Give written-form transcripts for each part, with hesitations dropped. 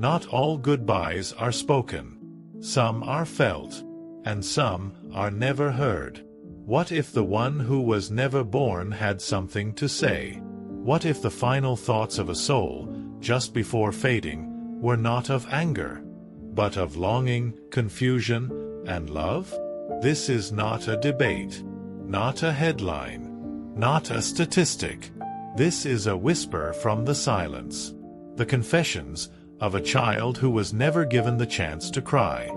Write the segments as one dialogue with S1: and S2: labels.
S1: Not all goodbyes are spoken. Some are felt, and some are never heard. What if the one who was never born had something to say? What if the final thoughts of a soul, just before fading, were not of anger, but of longing, confusion, and love? This is not a debate, not a headline, not a statistic. This is a whisper from the silence. The confessions of a child who was never given the chance to cry.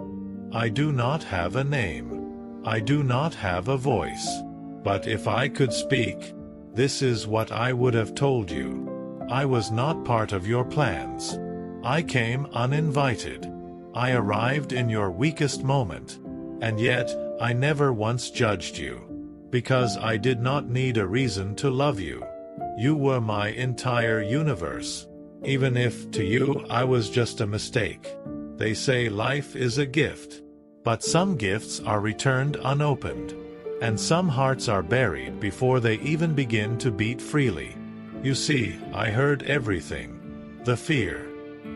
S1: I do not have a name. I do not have a voice. But if I could speak, this is what I would have told you. I was not part of your plans. I came uninvited. I arrived in your weakest moment. And yet, I never once judged you. Because I did not need a reason to love you. You were my entire universe. Even if, to you, I was just a mistake. They say life is a gift. But some gifts are returned unopened, and some hearts are buried before they even begin to beat freely. You see, I heard everything. The fear,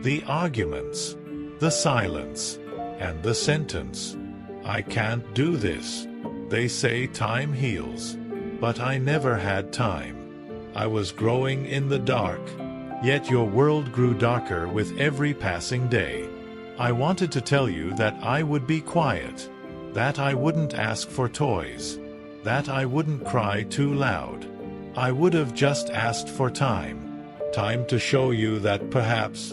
S1: the arguments, the silence, and the sentence. I can't do this. They say time heals, but I never had time. I was growing in the dark, yet your world grew darker with every passing day. I wanted to tell you that I would be quiet, that I wouldn't ask for toys, that I wouldn't cry too loud. I would have just asked for time, time to show you that perhaps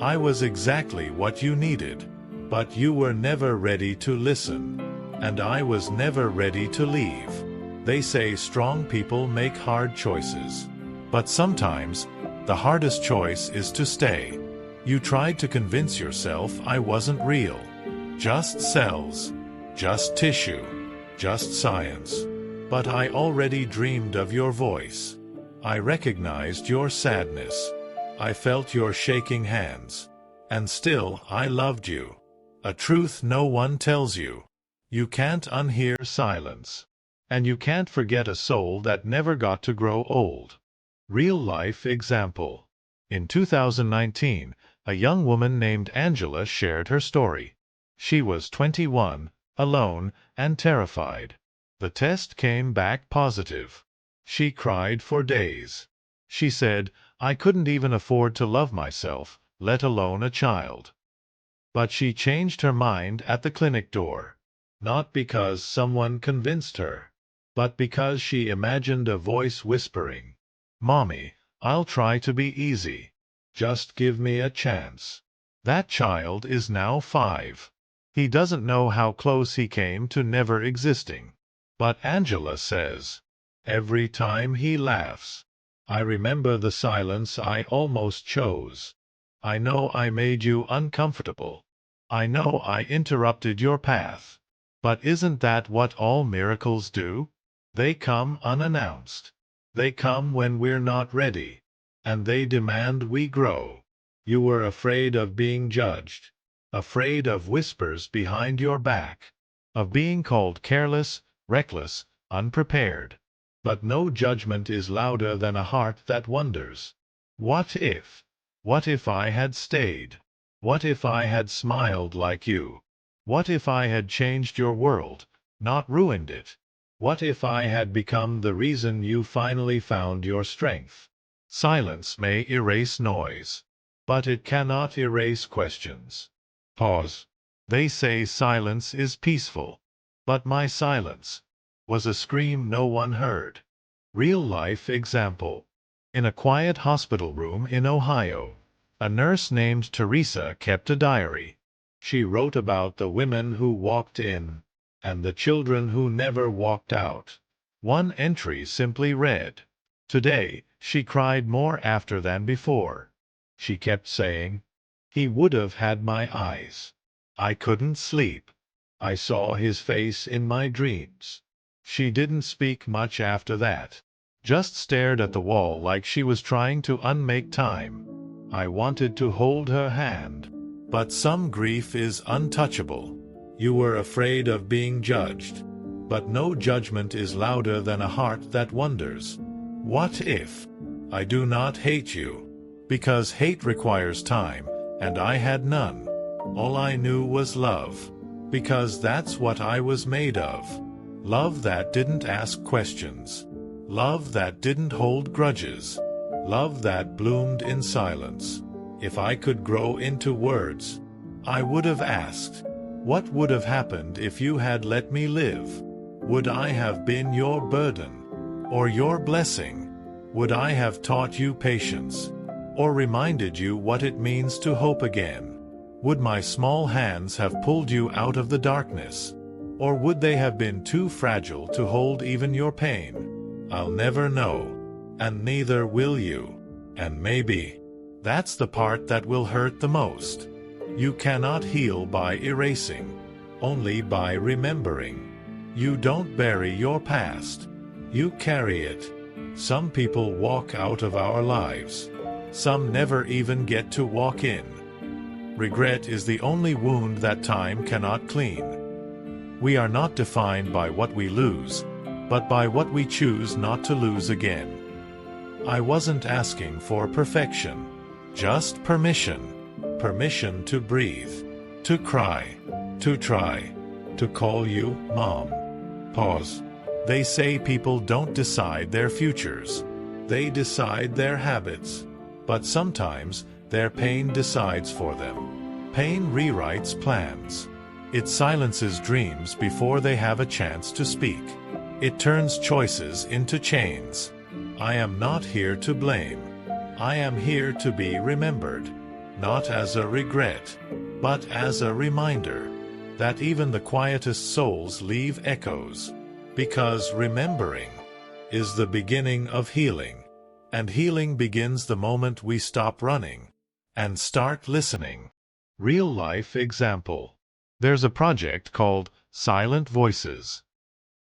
S1: I was exactly what you needed, but you were never ready to listen, and I was never ready to leave. They say strong people make hard choices, but sometimes the hardest choice is to stay. You tried to convince yourself I wasn't real. Just cells, just tissue, just science. But I already dreamed of your voice. I recognized your sadness. I felt your shaking hands. And still I loved you. A truth no one tells you. You can't unhear silence. And you can't forget a soul that never got to grow old. Real life example. In 2019, a young woman named Angela shared her story. She was 21, alone, and terrified. The test came back positive. She cried for days. She said, I couldn't even afford to love myself, let alone a child. But she changed her mind at the clinic door. Not because someone convinced her, but because she imagined a voice whispering, Mommy, I'll try to be easy. Just give me a chance. That child is now 5. He doesn't know how close he came to never existing. But Angela says, every time he laughs, I remember the silence I almost chose. I know I made you uncomfortable. I know I interrupted your path. But isn't that what all miracles do? They come unannounced. They come when we're not ready. And they demand we grow. You were afraid of being judged, afraid of whispers behind your back, of being called careless, reckless, unprepared. But no judgment is louder than a heart that wonders. What if? What if I had stayed? What if I had smiled like you? What if I had changed your world, not ruined it? What if I had become the reason you finally found your strength? Silence may erase noise, but it cannot erase questions. Pause. They say silence is peaceful, but my silence was a scream no one heard. Real-life example. In a quiet hospital room in Ohio, a nurse named Teresa kept a diary. She wrote about the women who walked in, and the children who never walked out. One entry simply read, Today, she cried more after than before. She kept saying, he would have had my eyes. I couldn't sleep. I saw his face in my dreams. She didn't speak much after that. Just stared at the wall like she was trying to unmake time. I wanted to hold her hand. But some grief is untouchable. You were afraid of being judged. But no judgment is louder than a heart that wonders. What if? I do not hate you. Because hate requires time, and I had none. All I knew was love, because that's what I was made of. Love that didn't ask questions. Love that didn't hold grudges. Love that bloomed in silence. If I could grow into words, I would have asked, what would have happened if you had let me live? Would I have been your burden, or your blessing? Would I have taught you patience, or reminded you what it means to hope again? Would my small hands have pulled you out of the darkness, or would they have been too fragile to hold even your pain? I'll never know, and neither will you. And maybe that's the part that will hurt the most. You cannot heal by erasing, only by remembering. You don't bury your past, you carry it. Some people walk out of our lives. Some never even get to walk in. Regret is the only wound that time cannot clean. We are not defined by what we lose, but by what we choose not to lose again. I wasn't asking for perfection, just permission. Permission to breathe, to cry, to try, to call you Mom. Pause. They say people don't decide their futures. They decide their habits. But sometimes their pain decides for them. Pain rewrites plans. It silences dreams before they have a chance to speak. It turns choices into chains. I am not here to blame. I am here to be remembered. Not as a regret, but as a reminder that even the quietest souls leave echoes, because remembering is the beginning of healing, and healing begins the moment we stop running and start listening. Real life example. There's a project called Silent Voices,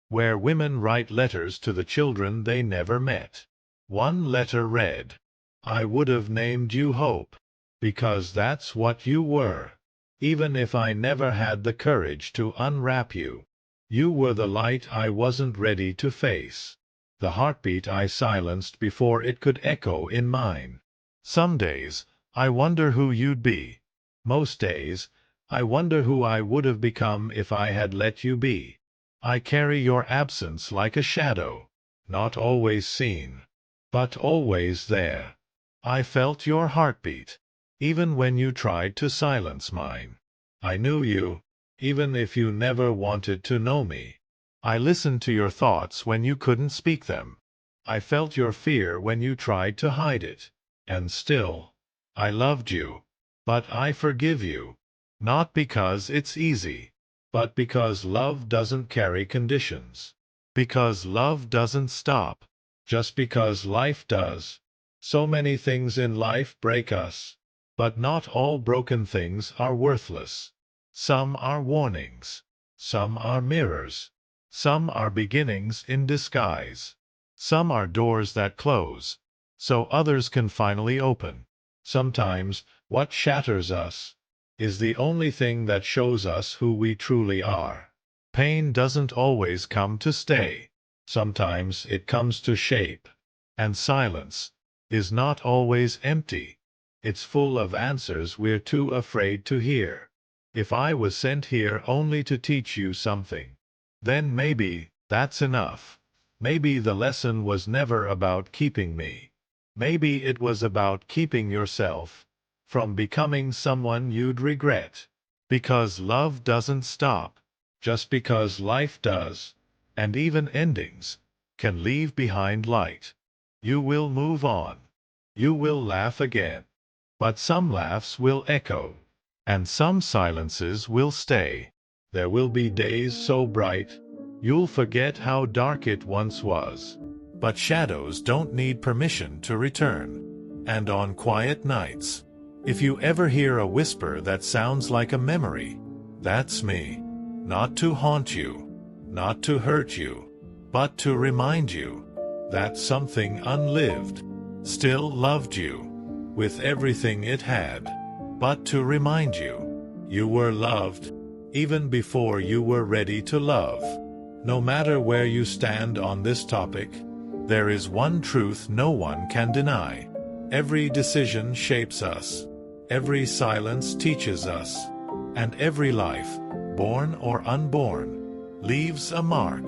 S1: where women write letters to the children they never met. One letter read, "I would have named you Hope, because that's what you were. Even if I never had the courage to unwrap you, you were the light I wasn't ready to face, the heartbeat I silenced before it could echo in mine. Some days, I wonder who you'd be. Most days, I wonder who I would have become if I had let you be. I carry your absence like a shadow, not always seen, but always there. I felt your heartbeat, even when you tried to silence mine. I knew you, even if you never wanted to know me. I listened to your thoughts when you couldn't speak them. I felt your fear when you tried to hide it. And still, I loved you. But I forgive you. Not because it's easy, but because love doesn't carry conditions. Because love doesn't stop, just because life does. So many things in life break us. But not all broken things are worthless. Some are warnings. Some are mirrors. Some are beginnings in disguise. Some are doors that close, so others can finally open. Sometimes, what shatters us is the only thing that shows us who we truly are. Pain doesn't always come to stay. Sometimes it comes to shape. And silence is not always empty. It's full of answers we're too afraid to hear. If I was sent here only to teach you something, then maybe that's enough. Maybe the lesson was never about keeping me. Maybe it was about keeping yourself from becoming someone you'd regret. Because love doesn't stop, just because life does, and even endings can leave behind light. You will move on. You will laugh again. But some laughs will echo, and some silences will stay. There will be days so bright, you'll forget how dark it once was. But shadows don't need permission to return. And on quiet nights, if you ever hear a whisper that sounds like a memory, that's me. Not to haunt you, not to hurt you, but to remind you that something unlived still loved you with everything it had, but to remind you, you were loved, even before you were ready to love. No matter where you stand on this topic, there is one truth no one can deny. Every decision shapes us. Every silence teaches us, and every life, born or unborn, leaves a mark.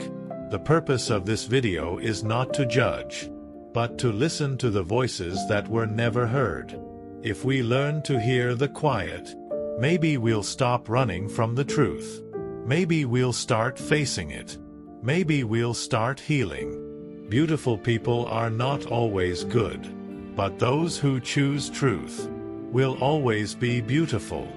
S1: The purpose of this video is not to judge, but to listen to the voices that were never heard. If we learn to hear the quiet, maybe we'll stop running from the truth. Maybe we'll start facing it. Maybe we'll start healing. Beautiful people are not always good, but those who choose truth will always be beautiful.